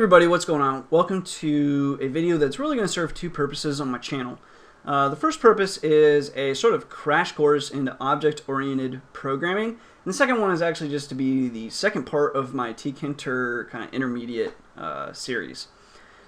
everybody, what's going on? Welcome to a video that's really going to serve two purposes on my channel. The first purpose is a sort of crash course into object-oriented programming, and the second one is actually just to be the second part of my Tkinter kind of intermediate series.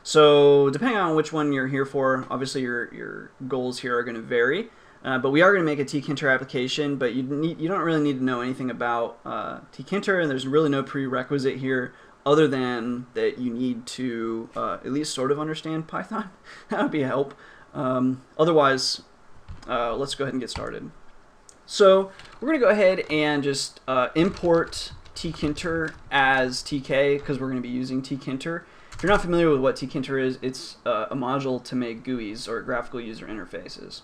So depending on which one you're here for, obviously your goals here are going to vary. But we are going to make a Tkinter application, but you don't really need to know anything about Tkinter, and there's really no prerequisite here other than that you need to at least sort of understand Python. That would be a help. Otherwise, let's go ahead and get started. So we're going to go ahead and just import Tkinter as TK because we're going to be using Tkinter. If you're not familiar with what Tkinter is, it's a module to make GUIs, or graphical user interfaces.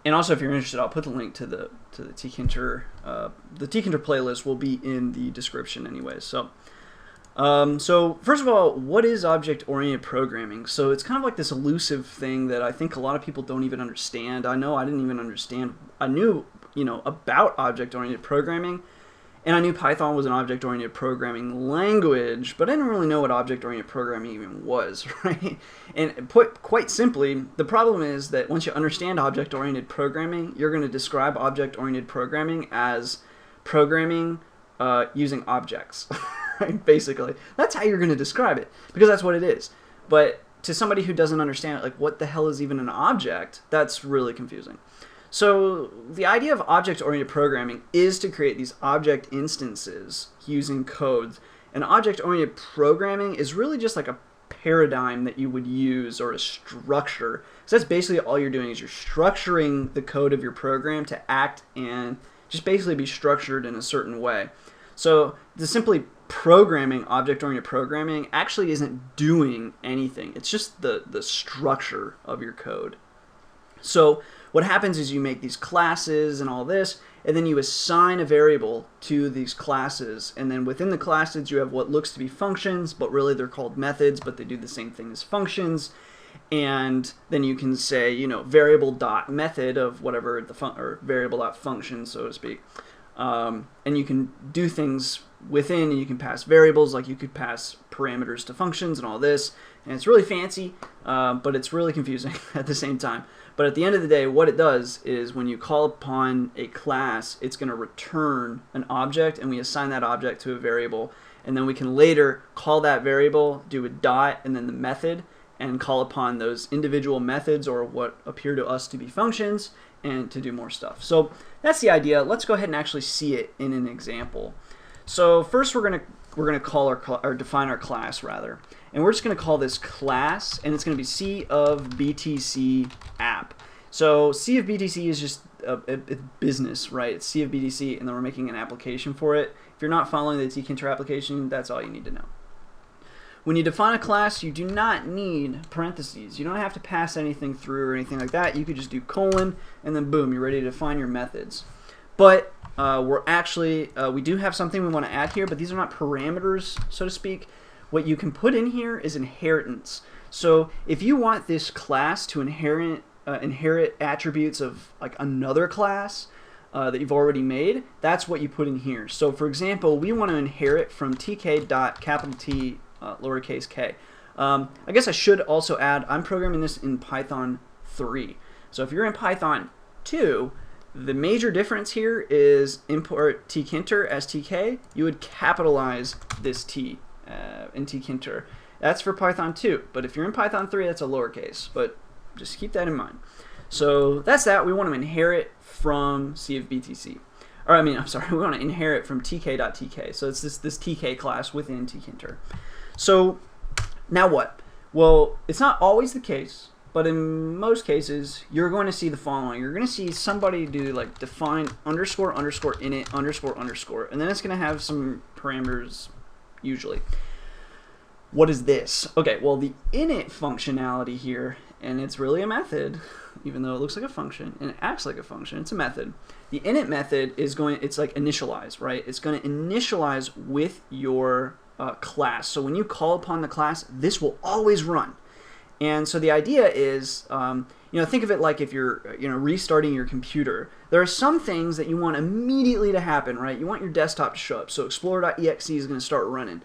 And also, if you're interested, I'll put the link to the Tkinter. The Tkinter playlist will be in the description anyway. So first of all, what is object-oriented programming? So it's kind of like this elusive thing that I think a lot of people don't even understand. I know I didn't even understand. I knew, about object-oriented programming, and I knew Python was an object-oriented programming language, but I didn't really know what object-oriented programming even was, right? And put quite simply, the problem is that once you understand object-oriented programming, you're going to describe object-oriented programming as programming using objects, right? Basically. That's how you're going to describe it, because that's what it is. But to somebody who doesn't understand it, like, what the hell is even an object, that's really confusing. So the idea of object-oriented programming is to create these object instances using codes. And object-oriented programming is really just like a paradigm that you would use, or a structure. So that's basically all you're doing, is you're structuring the code of your program to act and just basically be structured in a certain way. So the simply programming object-oriented programming actually isn't doing anything. It's just the structure of your code. So what happens is you make these classes and all this, and then you assign a variable to these classes, and then within the classes you have what looks to be functions, but really they're called methods, but they do the same thing as functions. And then you can say, variable.method of whatever or variable.function, so to speak. And you can do things within, and you can pass variables, like you could pass parameters to functions and all this, and it's really fancy, but it's really confusing at the same time. But at the end of the day, what it does is when you call upon a class, it's going to return an object, and we assign that object to a variable, and then we can later call that variable, do a dot, and then the method, and call upon those individual methods, or what appear to us to be functions, and to do more stuff. So that's the idea. Let's go ahead and actually see it in an example. So first we're gonna call or define our class rather, and we're just gonna call this class, and it's gonna be C of BTC app. So C of BTC is just a business, right? It's C of BTC, and then we're making an application for it. If you're not following the Tkinter application, that's all you need to know. When you define a class, you do not need parentheses. You don't have to pass anything through or anything like that. You could just do colon, and then boom, you're ready to define your methods. But we do have something we want to add here, but these are not parameters, so to speak. What you can put in here is inheritance. So if you want this class to inherit attributes of like another class that you've already made, that's what you put in here. So for example, we want to inherit from tk.T lowercase k. I guess I should also add, I'm programming this in Python 3. So if you're in Python 2, the major difference here is import Tkinter as TK. You would capitalize this T in Tkinter. That's for Python 2. But if you're in Python 3, that's a lowercase. But just keep that in mind. So that's that. We want to inherit from C of BTC. Or we want to inherit from tk.tk. So it's this TK class within Tkinter. So now what? Well, it's not always the case, but in most cases, you're going to see the following. You're going to see somebody do like define underscore underscore init underscore underscore, and then it's going to have some parameters usually. What is this? Okay, well, the init functionality here, and it's really a method, even though it looks like a function and it acts like a function, it's a method. The init method is it's like initialize, right? It's going to initialize with your class. So when you call upon the class, this will always run. And so the idea is, think of it like if you're, restarting your computer. There are some things that you want immediately to happen, right? You want your desktop to show up. So Explorer.exe is going to start running.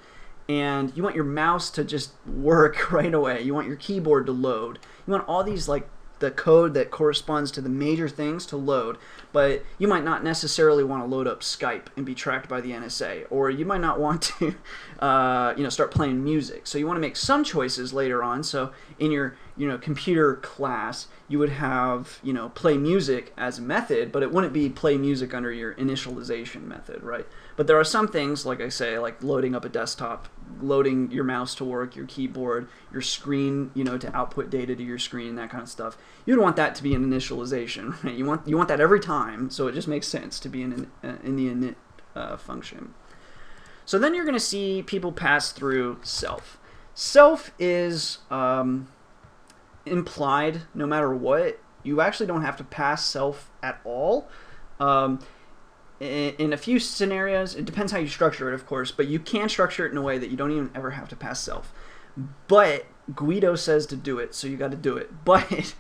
and you want your mouse to just work right away. You want your keyboard to load. You want all these, like, the code that corresponds to the major things to load, but you might not necessarily want to load up Skype and be tracked by the NSA, or you might not want to start playing music. So you want to make some choices later on. So in your computer class, you would have play music as a method, but it wouldn't be play music under your initialization method, right? But there are some things, like I say, like loading up a desktop, loading your mouse to work, your keyboard, your screen, to output data to your screen, that kind of stuff. You'd want that to be an initialization, right? You want that every time, so it just makes sense to be in the init function. So then you're going to see people pass through self. Self is implied no matter what. You actually don't have to pass self at all. In a few scenarios, it depends how you structure it, of course, but you can structure it in a way that you don't even ever have to pass self. But Guido says to do it, so you got to do it. But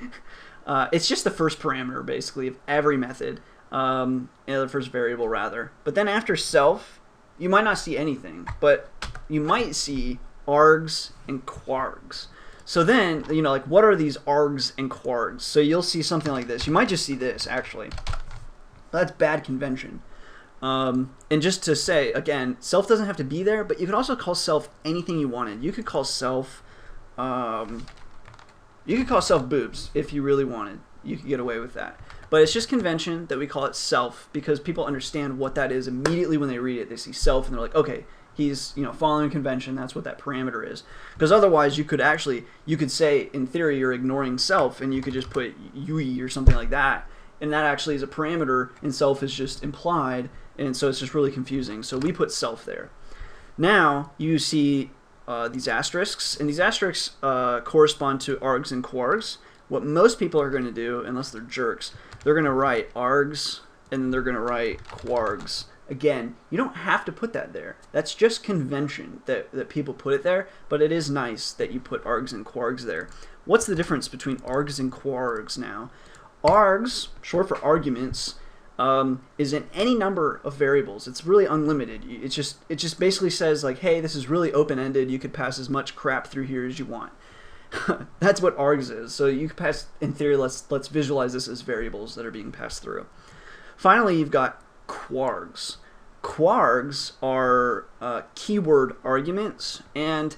it's just the first parameter, basically, of every method, the first variable, rather. But then after self, you might not see anything, but you might see args and quargs. So then, like, what are these args and quargs? So you'll see something like this. You might just see this, actually. That's bad convention. And just to say, again, self doesn't have to be there, but you could also call self anything you wanted. You could call self boobs if you really wanted. You could get away with that. But it's just convention that we call it self, because people understand what that is immediately when they read it. They see self and they're like, okay, he's following convention. That's what that parameter is. Because otherwise, you could say, in theory, you're ignoring self, and you could just put UI or something like that. And that actually is a parameter, and self is just implied, and so it's just really confusing. So we put self there. Now you see these asterisks, and these asterisks correspond to args and quargs. What most people are going to do, unless they're jerks, they're going to write args, and then they're going to write quargs. Again, you don't have to put that there. That's just convention that people put it there, but it is nice that you put args and quargs there. What's the difference between args and quargs now? Args, short for arguments, is in any number of variables. It's really unlimited. It just basically says, like, hey, this is really open-ended. You could pass as much crap through here as you want. That's what args is. So you could pass, in theory, let's visualize this as variables that are being passed through. Finally, you've got quargs. Quargs are keyword arguments, and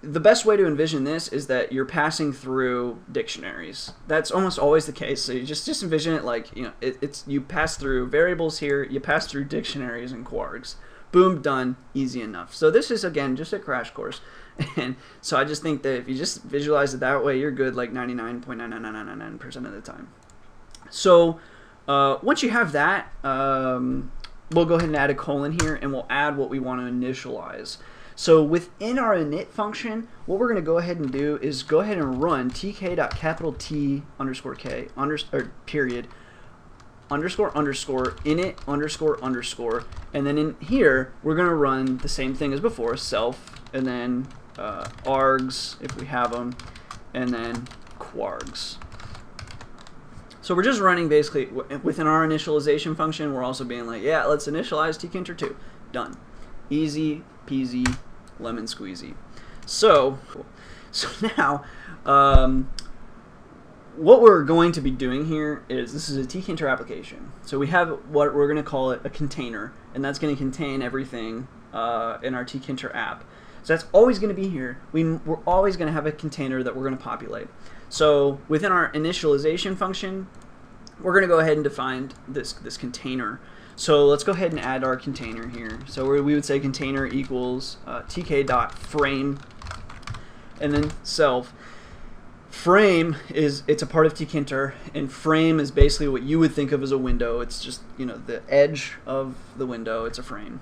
the best way to envision this is that you're passing through dictionaries. That's almost always the case. So you just envision it like, you pass through variables here, you pass through dictionaries and quargs. Boom, done, easy enough. So this is, again, just a crash course. And so I just think that if you just visualize it that way, you're good like 99.99999% of the time. So once you have that, we'll go ahead and add a colon here, and we'll add what we want to initialize. So within our init function, what we're going to go ahead and do is go ahead and run tk.T_k period __init __, and then in here we're going to run the same thing as before, self, and then args if we have them, and then quargs. So we're just running basically within our initialization function. We're also being like, yeah, let's initialize Tkinter 2. Done. Easy peasy lemon squeezy. So now what we're going to be doing here is, this is a Tkinter application. So we have what we're going to call it a container, and that's going to contain everything in our Tkinter app. So that's always going to be here. We're always going to have a container that we're going to populate. So within our initialization function, we're going to go ahead and define this container. So let's go ahead and add our container here. So we would say container equals tk.frame, and then self. Frame it's a part of Tkinter, and frame is basically what you would think of as a window. It's just, the edge of the window. It's a frame.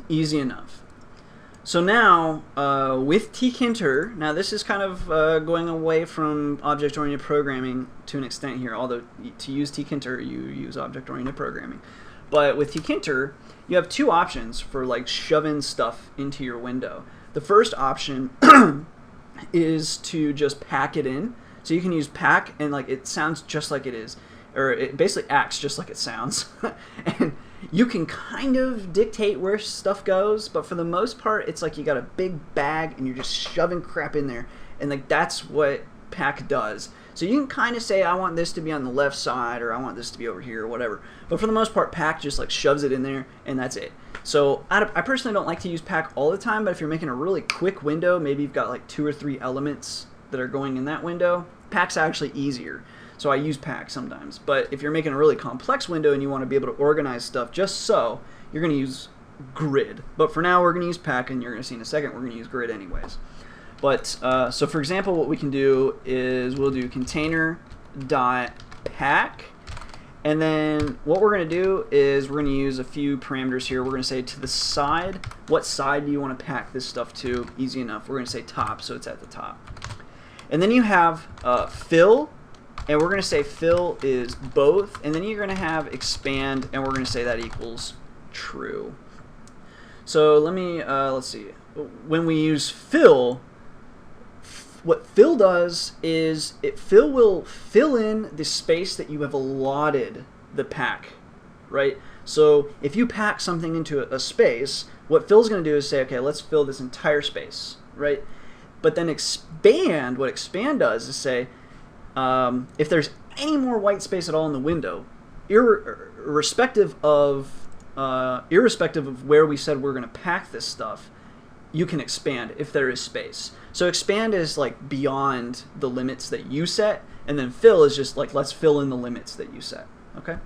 Easy enough. So now with Tkinter, now this is kind of going away from object-oriented programming to an extent here, although to use Tkinter you use object-oriented programming. But with Tkinter, you have two options for like shoving stuff into your window. The first option is to just pack it in. So you can use pack, and like it sounds just like it is, or it basically acts just like it sounds. And You can kind of dictate where stuff goes, but for the most part, it's like you got a big bag and you're just shoving crap in there, and like that's what pack does. So you can kind of say, I want this to be on the left side, or I want this to be over here, or whatever. But for the most part, pack just like shoves it in there, and that's it. So I personally don't like to use pack all the time, but if you're making a really quick window, maybe you've got like 2 or 3 elements that are going in that window, pack's actually easier. So I use pack sometimes. But if you're making a really complex window and you want to be able to organize stuff just so, you're going to use grid. But for now, we're going to use pack, and you're going to see in a second we're going to use grid anyways. But so for example, what we can do is we'll do container.pack, and then what we're going to do is we're going to use a few parameters here. We're going to say to the side, what side do you want to pack this stuff to? Easy enough. We're going to say top, so it's at the top. And then you have fill, and we're going to say fill is both, and then you're going to have expand, and we're going to say that equals true. So let me, let's see. When we use fill, what fill does is fill will fill in the space that you have allotted the pack, right? So if you pack something into a space, what fill's going to do is say, okay, let's fill this entire space, right? But then expand, what expand does is say, if there's any more white space at all in the window, irrespective of where we said we're going to pack this stuff, you can expand if there is space. So expand is like beyond the limits that you set, and then fill is just like let's fill in the limits that you set. Okay.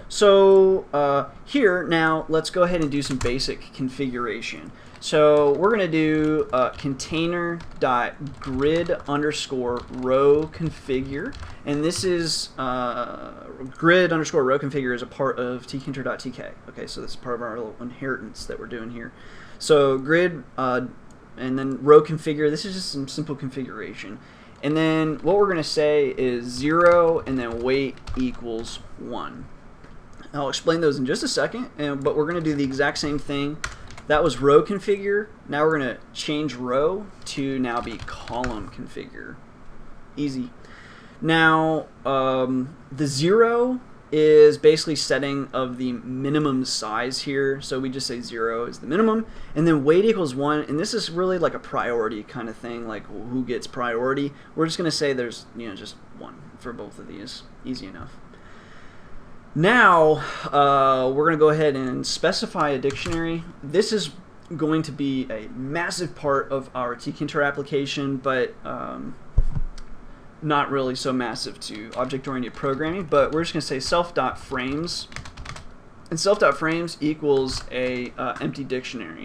So here now let's go ahead and do some basic configuration. So we're going to do container.grid_row configure, and this is grid_row configure is a part of tkinter.tk. Okay, so this is part of our little inheritance that we're doing here. So grid and then row configure, this is just some simple configuration. And then what we're going to say is 0 and then weight equals 1. I'll explain those in just a second, but we're going to do the exact same thing. That was row configure. Now we're going to change row to now be column configure. Easy. Now the 0 is basically setting of the minimum size here. So we just say 0 is the minimum, and then weight equals 1, and this is really like a priority kind of thing, like who gets priority. We're just going to say there's just 1 for both of these. Easy enough. Now we're going to go ahead and specify a dictionary. This is going to be a massive part of our Tkinter application, but not really so massive to object-oriented programming. But we're just going to say self.frames, and self.frames equals a empty dictionary.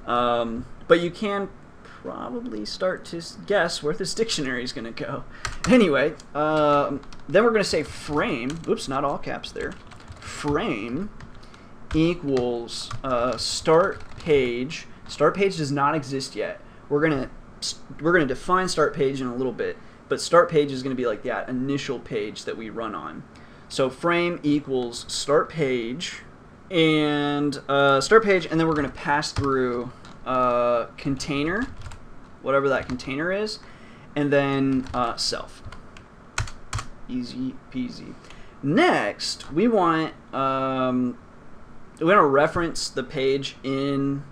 But you can probably start to guess where this dictionary is going to go. Anyway, then we're going to say frame, oops, not all caps there, frame equals start page. Start page does not exist yet. We're going to define start page in a little bit, but start page is going to be like that initial page that we run on. So frame equals start page, and start page, and then we're going to pass through container, whatever that container is, and then self. Easy peasy. Next, we want to reference the page in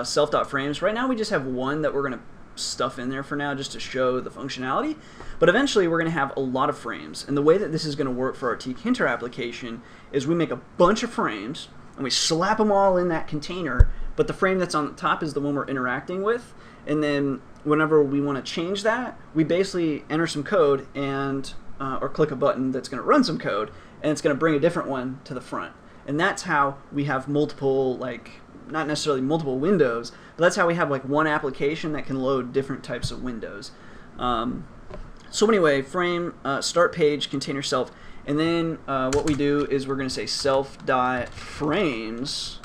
self.frames. Right now we just have one that we're going to stuff in there for now just to show the functionality, but eventually we're going to have a lot of frames, and the way that this is going to work for our Tkinter application is we make a bunch of frames and we slap them all in that container, but the frame that's on the top is the one we're interacting with, and then whenever we want to change that, we basically enter some code and or click a button that's going to run some code, and it's going to bring a different one to the front. And that's how we have multiple, like, not necessarily multiple windows, but that's how we have like one application that can load different types of windows. So anyway, frame, start page, container self, and then what we do is we're going to say self.frames,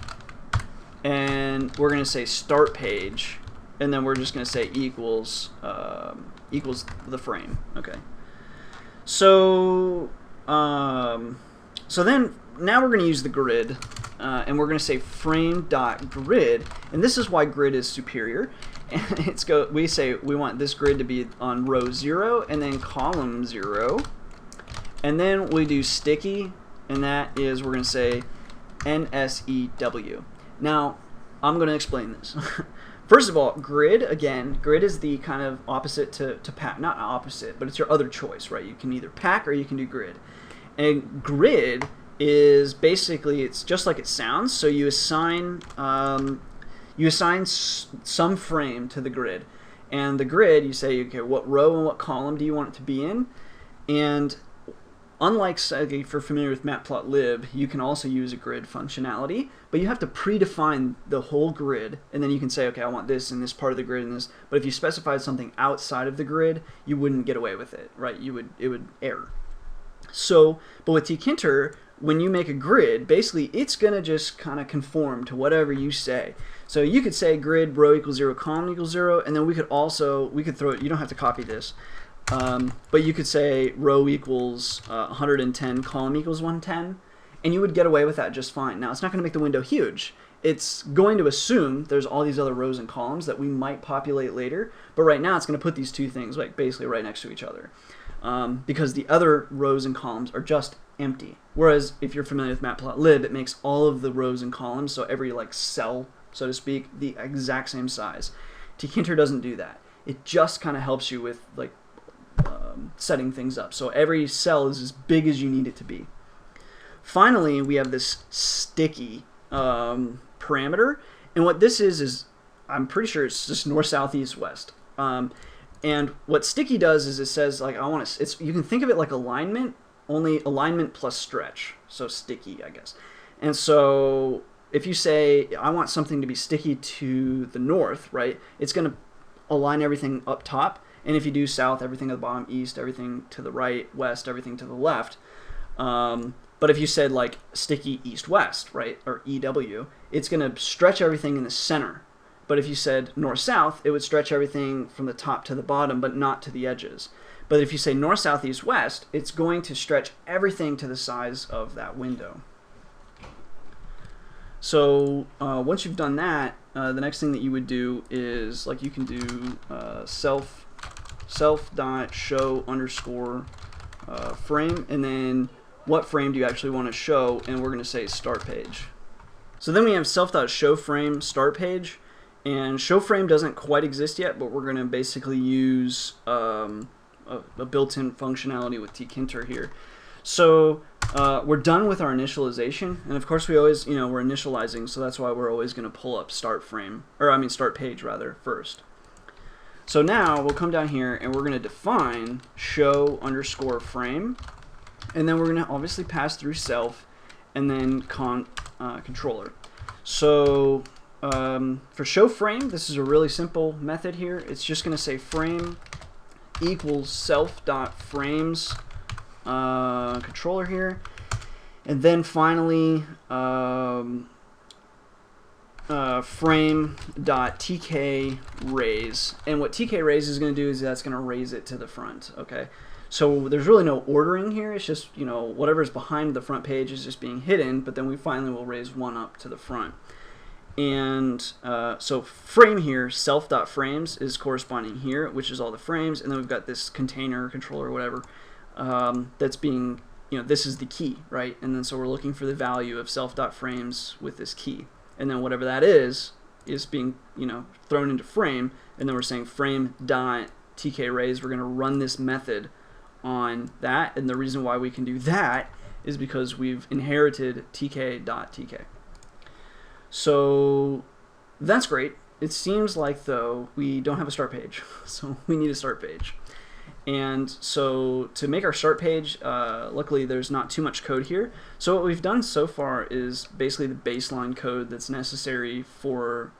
and we're going to say start page, and then we're just going to say equals equals the frame. Okay. So so then now we're going to use the grid, and we're going to say frame.grid, and this is why grid is superior. And we say we want this grid to be on row 0 and then column 0, and then we do sticky, and that is we're going to say NSEW. Now, I'm going to explain this. First of all, grid, again, grid is the kind of opposite to pack. Not opposite, but it's your other choice, right? You can either pack or you can do grid. And grid is basically, it's just like it sounds. So you assign some frame to the grid. And the grid, you say, okay, what row and what column do you want it to be in? And unlike, if you're familiar with matplotlib, you can also use a grid functionality, but you have to predefine the whole grid, and then you can say, okay, I want this in this part of the grid and this. But if you specified something outside of the grid, you wouldn't get away with it, right? It would error. So, but with Tkinter, when you make a grid, basically it's gonna just kind of conform to whatever you say. So you could say grid row equals 0, column equals 0, and then we could throw it. You don't have to copy this. But you could say row equals 110, column equals 110, and you would get away with that just fine. Now, it's not going to make the window huge. It's going to assume there's all these other rows and columns that we might populate later, but right now it's going to put these two things like basically right next to each other, because the other rows and columns are just empty. Whereas if you're familiar with matplotlib, it makes all of the rows and columns, so every like cell, so to speak, the exact same size. Tkinter doesn't do that. It just kind of helps you with like setting things up. So every cell is as big as you need it to be. Finally, we have this sticky parameter, and what this is I'm pretty sure it's just north, south, east, west. And what sticky does is it says like I want to. You can think of it like alignment, only alignment plus stretch. So sticky, I guess. And so if you say I want something to be sticky to the north, right? It's going to align everything up top. And if you do south, everything at the bottom, east, everything to the right, west, everything to the left. But if you said like sticky east-west, right, or EW, it's going to stretch everything in the center. But if you said north-south, it would stretch everything from the top to the bottom, but not to the edges. But if you say north, south, east, west, it's going to stretch everything to the size of that window. So once you've done that, the next thing that you would do is like you can do self.show underscore frame, and then what frame do you actually want to show, and we're going to say start page. So then we have self.show frame start page, and show frame doesn't quite exist yet, but we're going to basically use a built-in functionality with Tkinter here. So we're done with our initialization, and of course we always, we're initializing, so that's why we're always going to pull up start page rather first. So now we'll come down here and we're going to define show underscore frame, and then we're going to obviously pass through self and then controller. So for show frame, this is a really simple method here. It's just going to say frame equals self.frames controller here, and then finally frame.tk raise, and what tk raise is going to do is that's going to raise it to the front. Okay, so there's really no ordering here. It's just whatever's behind the front page is just being hidden, but then we finally will raise one up to the front. And so frame here, self.frames is corresponding here, which is all the frames, and then we've got this container controller or whatever that's being, this is the key, right? And then so we're looking for the value of self.frames with this key, and then whatever that is being thrown into frame, and then we're saying frame.tkRaise. We're going to run this method on that, and the reason why we can do that is because we've inherited tk.tk. So that's great. It seems like though we don't have a start page, so we need a start page. And so to make our start page, luckily there's not too much code here. So what we've done so far is basically the baseline code that's necessary for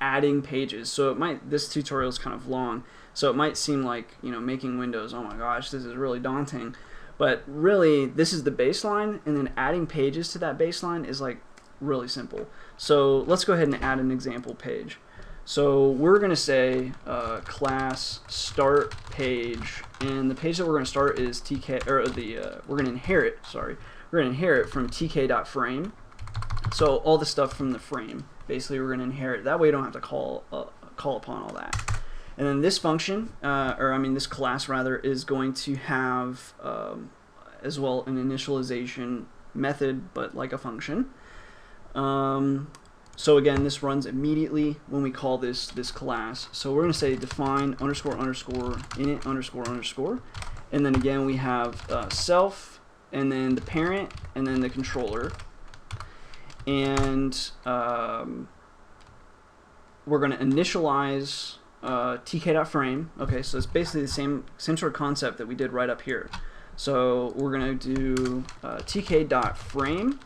adding pages. So this tutorial is kind of long, so it might seem like making windows, oh my gosh, this is really daunting. But really, this is the baseline, and then adding pages to that baseline is like really simple. So let's go ahead and add an example page. So we're going to say class start page, and the page that we're going to start is tk, or we're going to inherit. Sorry, we're going to inherit from tk.frame. So all the stuff from the frame, basically, we're going to inherit. That way, you don't have to call upon all that. And then this function, this class rather, is going to have as well an initialization method, but like a function. So again, this runs immediately when we call this class. So we're going to say define underscore underscore init underscore underscore, and then again we have self, and then the parent, and then the controller, and we're going to initialize tk.frame. Okay, so it's basically the same sort of concept that we did right up here. So we're going to do tk.frame,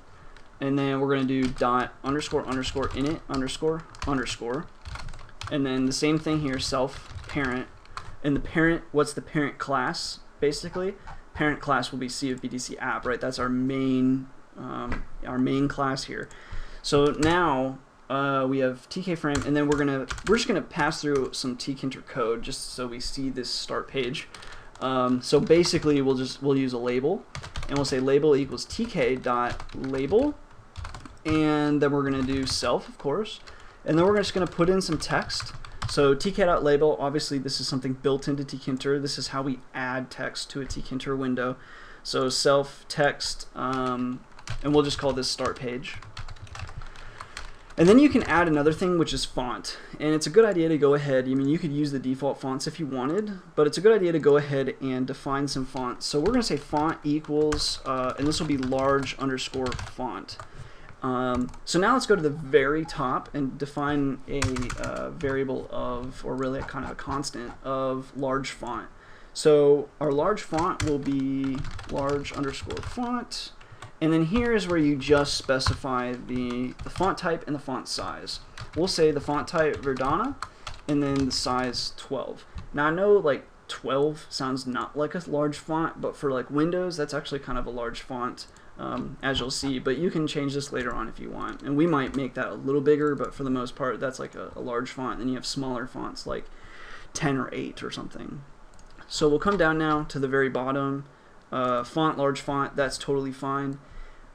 and then we're going to do dot underscore underscore init underscore underscore, and then the same thing here, self parent, and the parent, what's the parent class? Basically, parent class will be C of BTC app, right? That's our main class here. So now we have tk frame, and then we're just gonna pass through some Tkinter code just so we see this start page. So basically, we'll use a label, and we'll say label equals tk.label, and then we're gonna do self, of course, and then we're just gonna put in some text. So tk.label, obviously this is something built into Tkinter. This is how we add text to a Tkinter window. So self text, and we'll just call this start page. And then you can add another thing, which is font. And it's a good idea to go ahead, I mean, you could use the default fonts if you wanted, but it's a good idea to go ahead and define some fonts. So we're going to say font equals, and this will be large underscore font. So now let's go to the very top and define a variable of, or really kind of a constant of large font. So our large font will be large underscore font. And then here is where you just specify the font type and the font size. We'll say the font type Verdana, and then the size 12. Now I know like 12 sounds not like a large font, but for like Windows, that's actually kind of a large font, as you'll see. But you can change this later on if you want. And we might make that a little bigger, but for the most part, that's like a large font. Then you have smaller fonts like 10 or 8 or something. So we'll come down now to the very bottom. Font, large font, that's totally fine.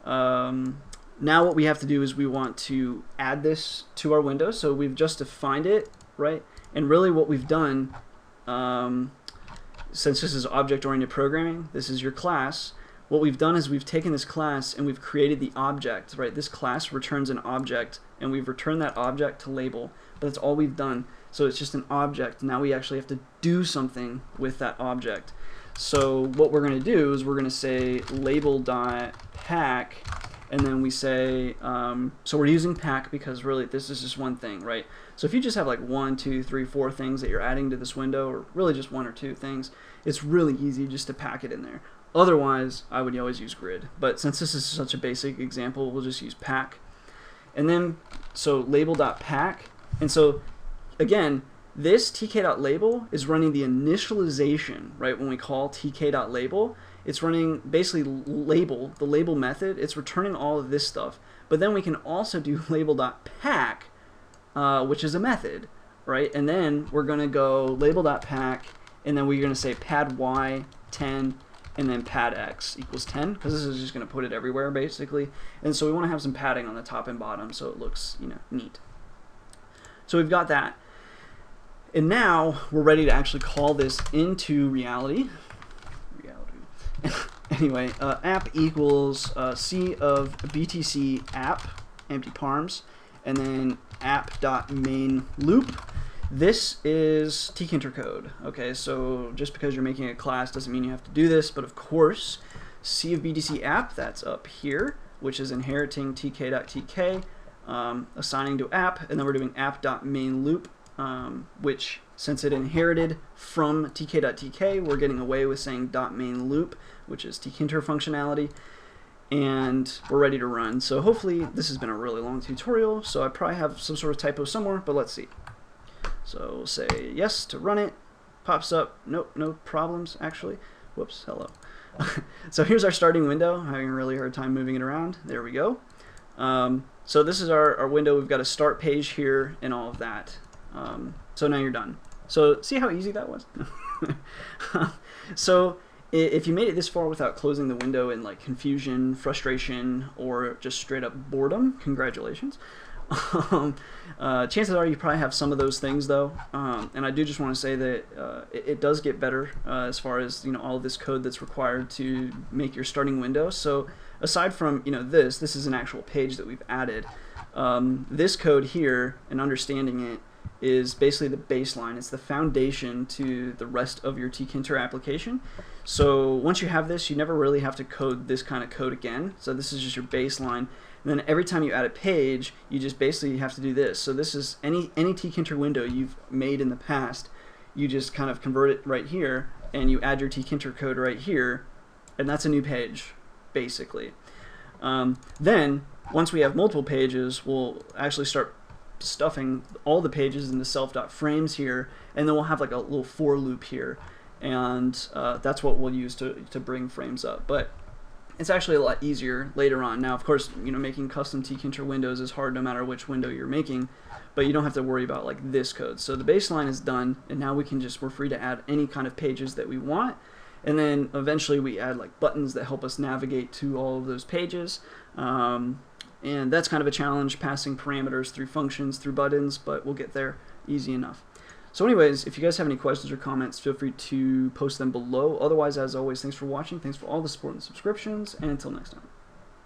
Now what we have to do is we want to add this to our window. So we've just defined it, right? And really what we've done, since this is object-oriented programming, this is your class, what we've done is we've taken this class and we've created the object, right? This class returns an object, and we've returned that object to label, but that's all we've done. So it's just an object. Now we actually have to do something with that object. So what we're going to do is we're going to say label.pack, and then we say, so we're using pack because really this is just one thing, right? So if you just have like 1, 2, 3, 4 things that you're adding to this window, or really just 1 or 2 things, it's really easy just to pack it in there. Otherwise, I would always use grid. But since this is such a basic example, we'll just use pack. And then, so label.pack, and so again, this tk.label is running the initialization, right? When we call tk.label, it's running basically label, the label method. It's returning all of this stuff. But then we can also do label.pack, which is a method, right? And then we're going to go label.pack, and then we're going to say pad y 10, and then pad x equals 10, because this is just going to put it everywhere, basically. And so we want to have some padding on the top and bottom so it looks, you know, neat. So we've got that. And now we're ready to actually call this into reality. Anyway, app equals C of BTC app, empty params, and then app.main loop. This is Tkinter code. Okay, so just because you're making a class doesn't mean you have to do this, but of course, C of BTC app, that's up here, which is inheriting tk.tk, assigning to app, and then we're doing app.main loop. Which, since it inherited from tk.tk, we're getting away with saying .main loop, which is Tkinter functionality, and we're ready to run. So hopefully this has been a really long tutorial, so I probably have some sort of typo somewhere, but let's see. So we'll say yes to run it. Pops up, nope, no problems actually. Whoops, hello. So here's our starting window. I'm having a really hard time moving it around. There we go. So this is our window. We've got a start page here and all of that. So now you're done. So see how easy that was? So if you made it this far without closing the window in like confusion, frustration, or just straight up boredom, congratulations. Chances are you probably have some of those things though, and I do just want to say that it does get better as far as, you know, all of this code that's required to make your starting window. So aside from this is an actual page that we've added. This code here and understanding it is basically the baseline. It's the foundation to the rest of your Tkinter application. So once you have this, you never really have to code this kind of code again. So this is just your baseline. And then every time you add a page, you just basically have to do this. So this is any Tkinter window you've made in the past, you just kind of convert it right here, and you add your Tkinter code right here, and that's a new page, basically. Then, once we have multiple pages, we'll actually start stuffing all the pages into self.frames here, and then we'll have like a little for loop here, and that's what we'll use to bring frames up. But it's actually a lot easier later on. Now, of course, making custom Tkinter windows is hard no matter which window you're making, but you don't have to worry about like this code. So the baseline is done, and now we're free to add any kind of pages that we want. And then eventually we add like buttons that help us navigate to all of those pages. And that's kind of a challenge, passing parameters through functions, through buttons, but we'll get there easy enough. So anyways, if you guys have any questions or comments, feel free to post them below. Otherwise, as always, thanks for watching. Thanks for all the support and subscriptions, and until next time.